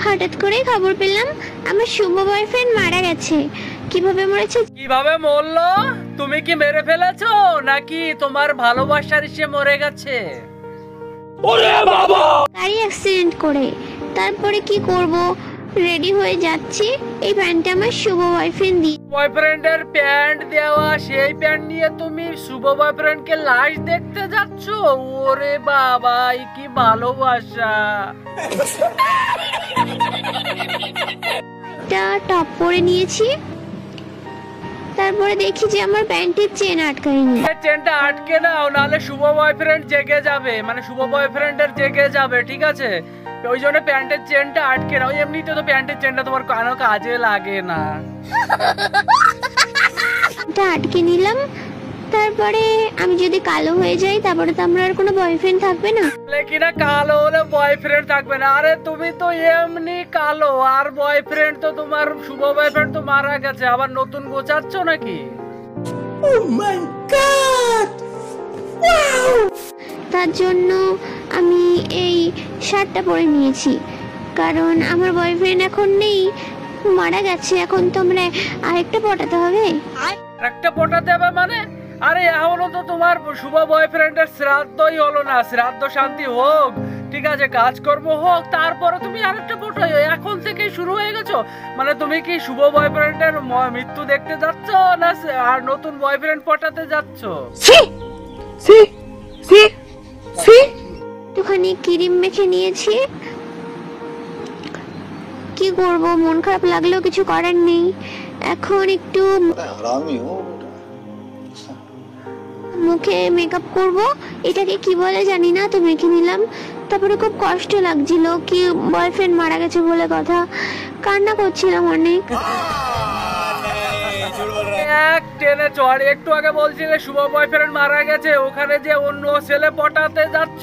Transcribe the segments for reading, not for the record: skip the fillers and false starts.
হঠাৎ করে খবর পেলাম আমার শুভ বয়ফ্রেন্ড মারা গেছে। কিভাবে মরেছে? কিভাবে মরলো? তুমি কি মেরে ফেলেছো নাকি তোমার ভালোবাসার এসে মরে গেছে? ওরে বাবা! গাড়ি অ্যাক্সিডেন্ট করে। তারপরে কি করব, রেডি হয়ে যাচ্ছি, এই প্যান্টটা আমার শুভ বয়ফ্রেন্ড দিয়ে। বয়ফ্রেন্ডের প্যান্ট দেওয়া, সেই প্যান্ট নিয়ে তুমি শুভ বয়ফ্রেন্ডকে লাশ দেখতে যাচ্ছ? ওরে বাবা, কি ভালোবাসা! টপ পরে নিয়েছি, তারপরে দেখি যে আমার প্যান্টের চেন আটকায়নি। চেনটা আটকে নাও, নাহলে শুভ বয়ফ্রেন্ড জেগে যাবে, মানে শুভ বয়ফ্রেন্ডের জেগে যাবে, ঠিক আছে? ওই জন্য প্যান্টের চেনটা আটকে নাও। এমনিতে তো প্যান্টের চেনটা তোমার কোনো কাজে লাগে না। আটকে নিলাম। তারপরে আমি যদি কালো হয়ে যাই তারপরে তো আমার আর কোনো বয়ফ্রেন্ড থাকবে না। কিনা কালো হলে বয়ফ্রেন্ড থাকবে না? আরে তুমি তো এমনি কালো, আর বয়ফ্রেন্ড তো তোমার শুভ বয়ফ্রেন্ড তো মারা গেছে, আবার নতুন গোছাচ্ছ নাকি? Oh my God! Wow! তার জন্য আমি এই শার্টটা পরে নিয়েছি, কারণ আমার বয়ফ্রেন্ড এখন নেই, মারা গেছে। এখন তো আমরা আরেকটা পটাতে হবে। একটা পটাতে হবে মানে? আরে এখনো তো তোমার শুভ বয়ফ্রেন্ডের শ্রাদ্ধই হলো না। শ্রাদ্ধ শান্তি হোক, ঠিক আছে, কাজকর্ম হোক, তারপরে তুমি আরেকটা পটাও। এখন থেকে শুরু হয়ে গেছো? মানে তুমি কি শুভ বয়ফ্রেন্ডের মৃত্যু দেখতে যাচ্ছ না আর নতুন বয়ফ্রেন্ড পটাতে যাচ্ছ? একটুখানি ক্রিম মেখে নিয়েছি। কি করব, মন খারাপ লাগলেও কিছু করার নেই। এখন একটু মুখে মেকআপ করব, এটাকে কি বলে জানি না, তো মেখে নিলাম। তারপরে খুব কষ্ট লাগছিল, কি বয়ফ্রেন্ড মারা গেছে বলে কথা, কান্না করছিলাম অনেক। একটু আগে বলছিলে শুভ বয়ফ্রেন্ড মারা গেছে, ওখানে যে অন্য ছেলে পটাতে যাচ্ছ,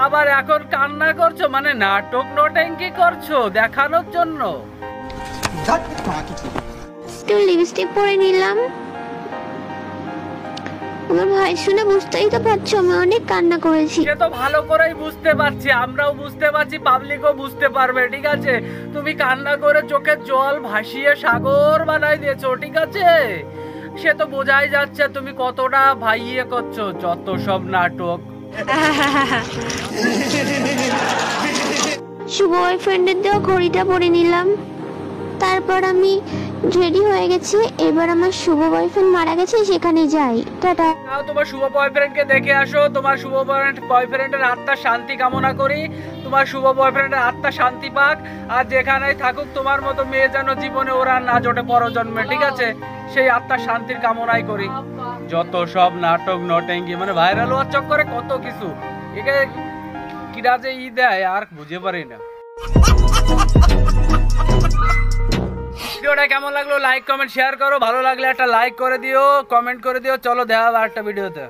আবার এখন কান্না করছো? মানে নাটক নটেঙ্কি করছো দেখানোর জন্য? একটু লিপস্টিক পরে নিলাম। আমার ভাই শুনে বুঝতেই তো পারছো আমি অনেক কান্না করেছি। সে তো ভালো করেই বুঝতে পারছি, আমরাও বুঝতে পারছি, পাবলিকও বুঝতে পারবে, ঠিক আছে? তুমি কান্না করে চোখের জল ভাসিয়ে সাগর বানাই দিয়েছো, ঠিক আছে? সে তো বোঝাই যাচ্ছে তুমি কতটা ভাইয়ে করছো, যত সব নাটক। শুভ বয়ফ্রেন্ডের দেওয়া ঘড়িটা পরে নিলাম। তারপর আমি রেডি হয়ে গেছি, এবার আমার শুভ বয়ফ্রেন্ড মারা গেছে, সেখানে যাই। টাটা। তোমার শুভ বয়ফ্রেন্ডকে দেখে আসো। তোমার শুভ বয়ফ্রেন্ডের আত্মার শান্তি কামনা করি। তোমার শুভ বয়ফ্রেন্ডের আত্মা শান্তি পাক, আর যেখানেই থাকুক তোমার মতো মেয়ে যেন জীবনে ওরা না জোটে পরজন্মে, ঠিক আছে? সেই আত্মার শান্তির কামনাই করি। যত সব নাটক নটেঙ্গি, মানে ভাইরাল হওয়ার চক্করে কত কিছু, একে কিরা যে ই দেয় আর বুঝে পারি না। ভিডিওটা কেমন লাগলো লাইক কমেন্ট শেয়ার করো, ভালো লাগলে একটা লাইক করে দিও, কমেন্ট করে দিও। চলো দেখা হবে আরেকটা ভিডিওতে।